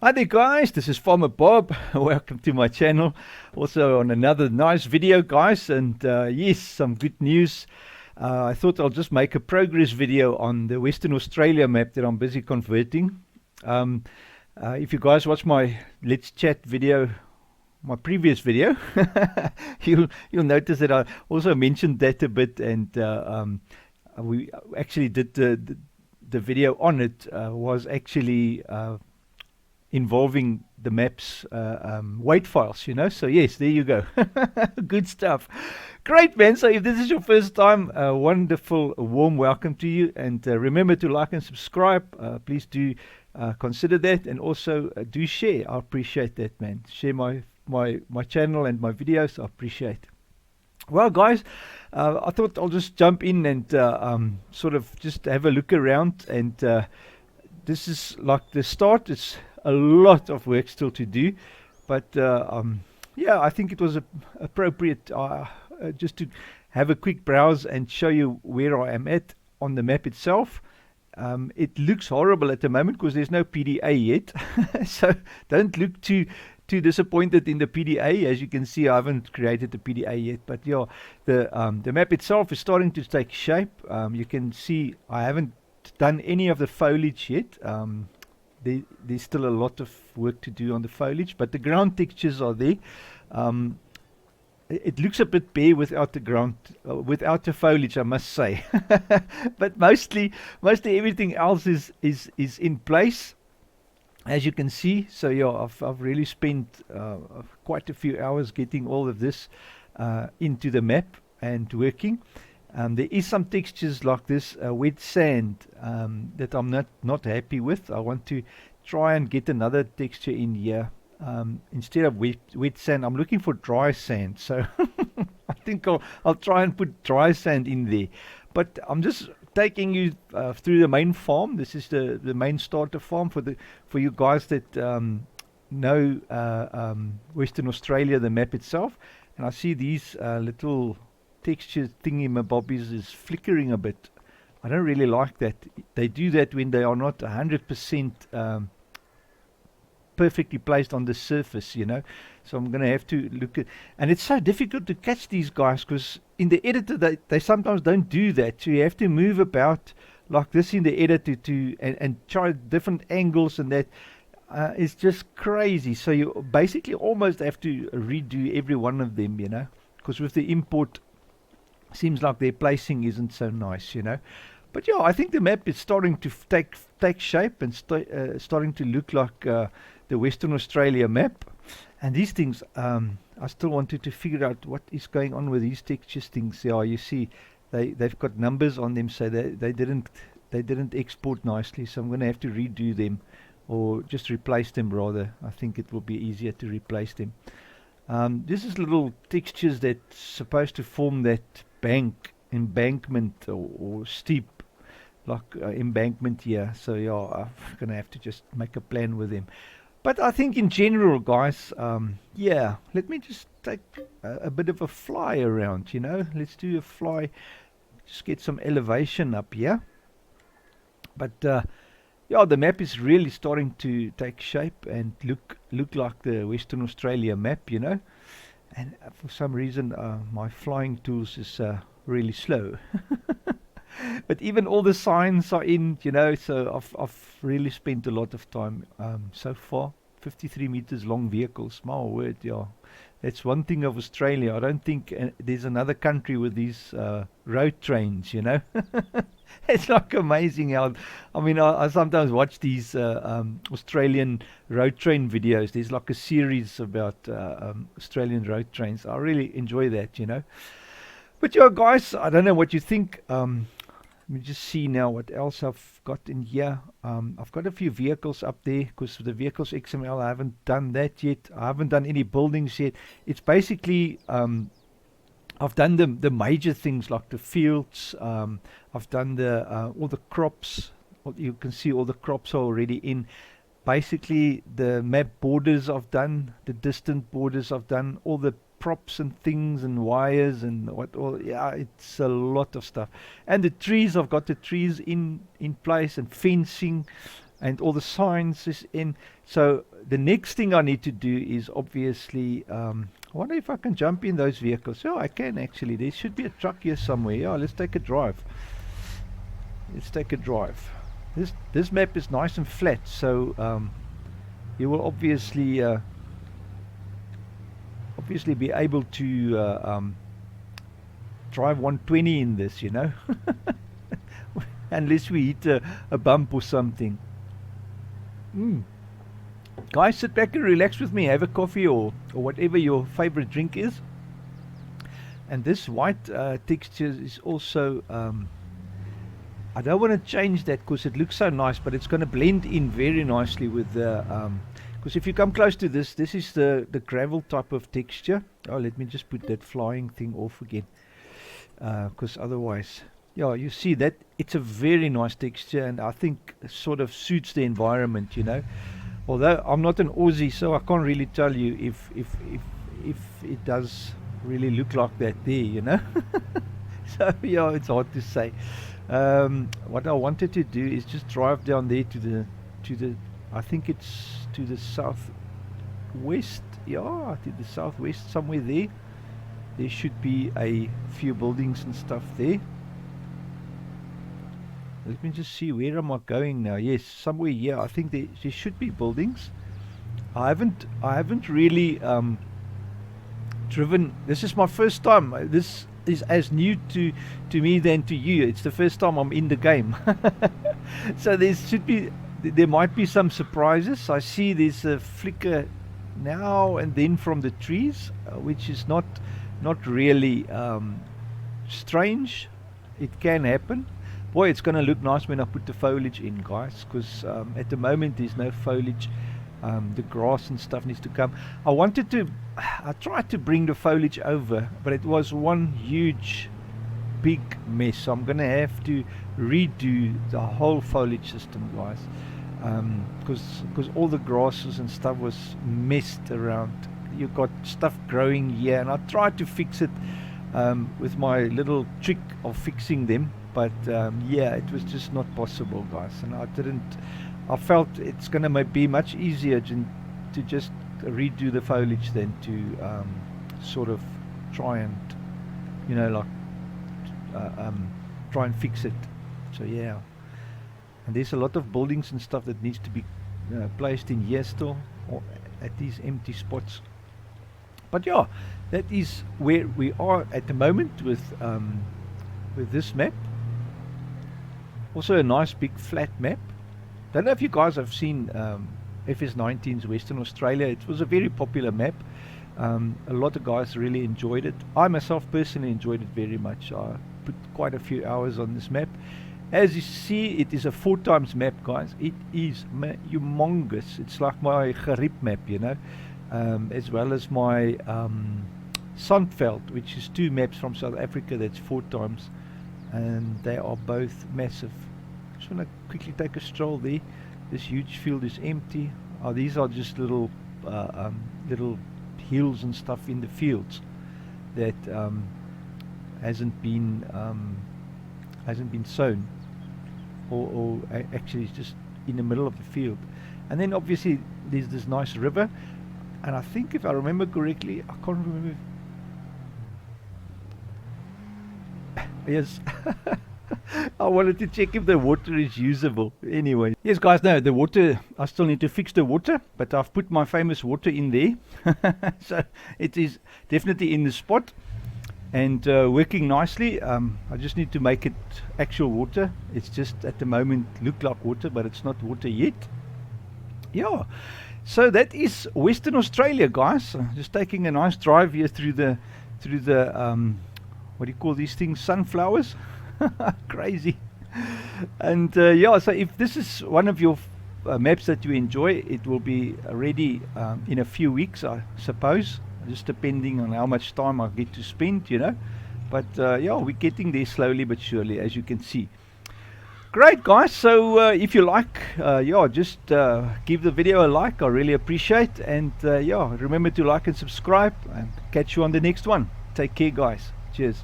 Hi there guys, this is Farmer Bob. Welcome to my channel. Also on another nice video guys, and yes, some good news. I thought I'll just make a progress video on the Western Australia map that I'm busy converting. If you guys watch my Let's Chat video, my previous video, you'll notice that I also mentioned that a bit, and we actually did the video on it was actually involving the maps weight files, so yes, there you go. Good stuff. Great, man. So if this is your first time, a wonderful warm welcome to you, and remember to like and subscribe. Please do consider that, and also do share. I appreciate that, man. Share my channel and my videos. I appreciate. Well guys, I thought I'll just jump in and sort of just have a look around, and this is like the start. It's a lot of work still to do, but yeah, I think it was appropriate just to have a quick browse and show you where I am at on the map itself. It looks horrible at the moment because there's no PDA yet, so don't look too disappointed in the PDA. As you can see, I haven't created the PDA yet, but yeah, the map itself is starting to take shape. You can see I haven't done any of the foliage yet. There's still a lot of work to do on the foliage, but the ground textures are there. It looks a bit bare without the ground, without the foliage, I must say. But mostly everything else is in place, as you can see. So yeah, I've really spent quite a few hours getting all of this into the map and working. There is some textures like this wet sand that I'm not happy with. I want to try and get another texture in here. Instead of wet sand, I'm looking for dry sand. So I think I'll try and put dry sand in there. But I'm just taking you through the main farm. This is the main starter farm for you guys that know Western Australia, the map itself. And I see these little texture thingy-mabobbies is flickering a bit. I don't really like that. They do that when they are not 100% perfectly placed on the surface, so I'm gonna have to look at, and it's so difficult to catch these guys because in the editor they sometimes don't do that, so you have to move about like this in the editor and try different angles, and that is just crazy. So you basically almost have to redo every one of them, because with the import seems like their placing isn't so nice, But yeah, I think the map is starting to take shape and starting to look like the Western Australia map. And these things, I still wanted to figure out what is going on with these textures things. Yeah, you see, they've got numbers on them, so they didn't export nicely. So I'm going to have to redo them, or just replace them rather. I think it will be easier to replace them. This is little textures that's supposed to form that embankment or steep like embankment here. So yeah, I'm gonna have to just make a plan with them. But I think in general, guys, yeah, let me just take a bit of a fly around, let's do a fly, just get some elevation up here. But yeah, the map is really starting to take shape and look like the Western Australia map, and for some reason my flying tools is really slow. But even all the signs are in, so I've really spent a lot of time so far. 53 meters long vehicles, my word. Yeah, that's one thing of Australia. I don't think there's another country with these road trains, It's like amazing how, I sometimes watch these Australian road train videos. There's like a series about Australian road trains. I really enjoy that, But yeah, guys, I don't know what you think. Let me just see now what else I've got in here. I've got a few vehicles up there because the vehicles XML, I haven't done that yet. I haven't done any buildings yet. It's basically I've done the major things like the fields. I've done all the crops. You can see all the crops are already in. Basically, the map borders I've done, the distant borders I've done, all the props and things and wires and what all. Yeah, it's a lot of stuff. And the trees, I've got the trees in place, and fencing. and all the signs is in. So the next thing I need to do is obviously, I wonder if I can jump in those vehicles. Yeah, I can actually. There should be a truck here somewhere. Yeah, let's take a drive. Let's take a drive. This map is nice and flat, so you will obviously be able to drive 120 in this, you know, unless we hit a bump or something. Guys, sit back and relax with me, have a coffee or whatever your favorite drink is. And this white texture is also, I don't want to change that because it looks so nice, but it's going to blend in very nicely with the, because if you come close to this is the gravel type of texture. Oh, let me just put that flying thing off again, because otherwise, yeah, you see that it's a very nice texture, and I think it sort of suits the environment, you know. Although I'm not an Aussie, so I can't really tell you if it does really look like that there, you know. So yeah, it's hard to say. What I wanted to do is just drive down there to the I think it's to the southwest. Yeah, to the southwest, somewhere there. There should be a few buildings and stuff there. Let me just see, where am I going now? Yes, somewhere here. I think there should be buildings. I haven't really driven. This is my first time. This is as new to me than to you. It's the first time I'm in the game. So there might be some surprises. I see there's a flicker now and then from the trees, which is not really strange. It can happen. Boy, it's going to look nice when I put the foliage in, guys, because at the moment there's no foliage. The grass and stuff needs to come. I tried to bring the foliage over, but it was one huge big mess, so I'm going to have to redo the whole foliage system, guys, because all the grasses and stuff was messed around. You've got stuff growing here, and I tried to fix it with my little trick of fixing them, but yeah, it was just not possible, guys, and I felt it's going to be much easier to just redo the foliage than to sort of try and, you know, like try and fix it. So yeah, and there's a lot of buildings and stuff that needs to be placed in here still, or at these empty spots. But yeah, that is where we are at the moment with this map. Also a nice big flat map. Don't know if you guys have seen FS19's Western Australia. It was a very popular map. A lot of guys really enjoyed it. I myself personally enjoyed it very much. I put quite a few hours on this map. As you see, it is a 4x map, guys. It is humongous. It's like my Gerib map, you know, as well as my Sandveld, which is 2 maps from South Africa. That's 4x, and they are both massive. Just want to quickly take a stroll there. This huge field is empty. Oh, these are just little hills and stuff in the fields that hasn't been sown, or actually it's just in the middle of the field. And then obviously there's this nice river, and I think if I remember correctly, I can't remember. Yes. I wanted to check if the water is usable. Anyway, yes guys, no, the water, I still need to fix the water, but I've put my famous water in there. So it is definitely in the spot and working nicely. I just need to make it actual water. It's just at the moment look like water, but it's not water yet. Yeah, so that is Western Australia, guys. Just taking a nice drive here through the what do you call these things, sunflowers. Crazy. And yeah, so if this is one of your maps that you enjoy, it will be ready in a few weeks, I suppose, just depending on how much time I get to spend, you know. But yeah, we're getting there slowly but surely, as you can see. Great, guys. So if you like, yeah, just give the video a like. I really appreciate. And yeah, remember to like and subscribe, and catch you on the next one. Take care, guys. Cheers.